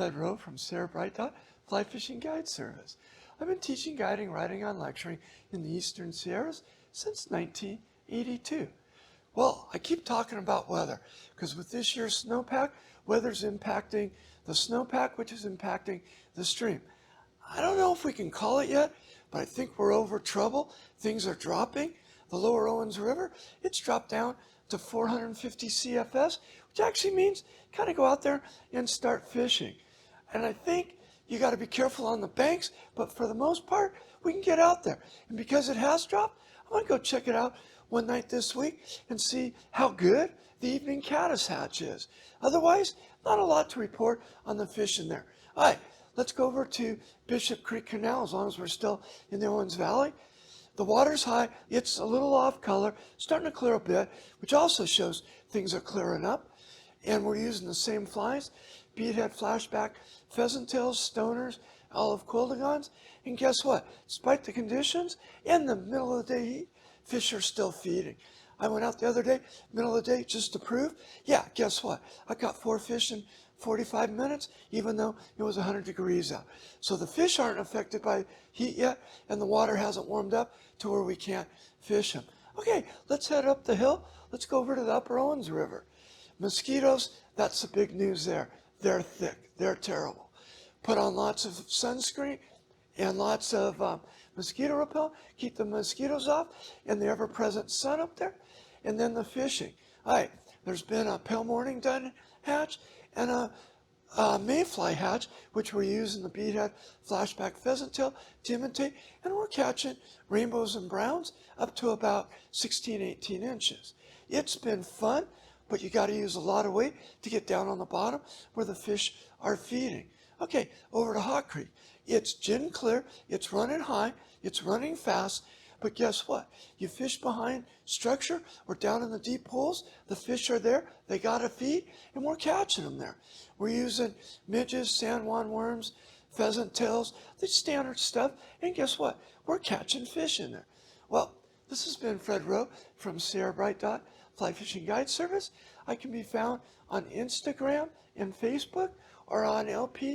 Fred Rowe from Fly Fishing Guide Service. I've been teaching, guiding, writing, and lecturing in the Eastern Sierras since 1982. Well, I keep talking about weather because with this year's snowpack, weather's impacting the snowpack, which is impacting the stream. I don't know if we can call it yet, but I think we're over trouble. Things are dropping. The lower Owens River, it's dropped down to 450 CFS, which actually means kind of go out there and start fishing. And I think you got to be careful on the banks, but for the most part, we can get out there. And because it has dropped, I'm going to go check it out one night this week and see how good the evening caddis hatch is. Otherwise, not a lot to report on the fishing there. All right, let's go over to Bishop Creek Canal as long as we're still in the Owens Valley. The water's high, it's a little off color, starting to clear a bit, which also shows things are clearing up. And we're using the same flies, beadhead, flashback, pheasant tails, stoners, olive quildagons. And guess what? Despite the conditions, in the middle of the day heat, fish are still feeding. I went out the other day, middle of the day, just to prove. Yeah, guess what? I caught 4 fish in 45 minutes, even though it was 100 degrees out. So the fish aren't affected by heat yet, and the water hasn't warmed up to where we can't fish them. Okay, let's head up the hill. Let's go over to the Upper Owens River. Mosquitoes, that's the big news there. They're thick. They're terrible. Put on lots of sunscreen and lots of mosquito repellent. Keep the mosquitoes off and the ever-present sun up there. And then the fishing. All right, there's been a pale morning dun hatch and a mayfly hatch, which we're using the beadhead flashback pheasant tail to imitate, and we're catching rainbows and browns up to about 16, 18 inches. It's been fun, but you got to use a lot of weight to get down on the bottom where the fish are feeding. Okay, over to Hot Creek. It's gin clear, it's running high, it's running fast, but guess what? You fish behind structure or down in the deep pools, the fish are there, they got to feed, and we're catching them there. We're using midges, San Juan worms, pheasant tails, the standard stuff, and guess what? We're catching fish in there. Well, this has been Fred Rowe from Fly Fishing Guide Service. I can be found on Instagram and Facebook or on lpptv.us.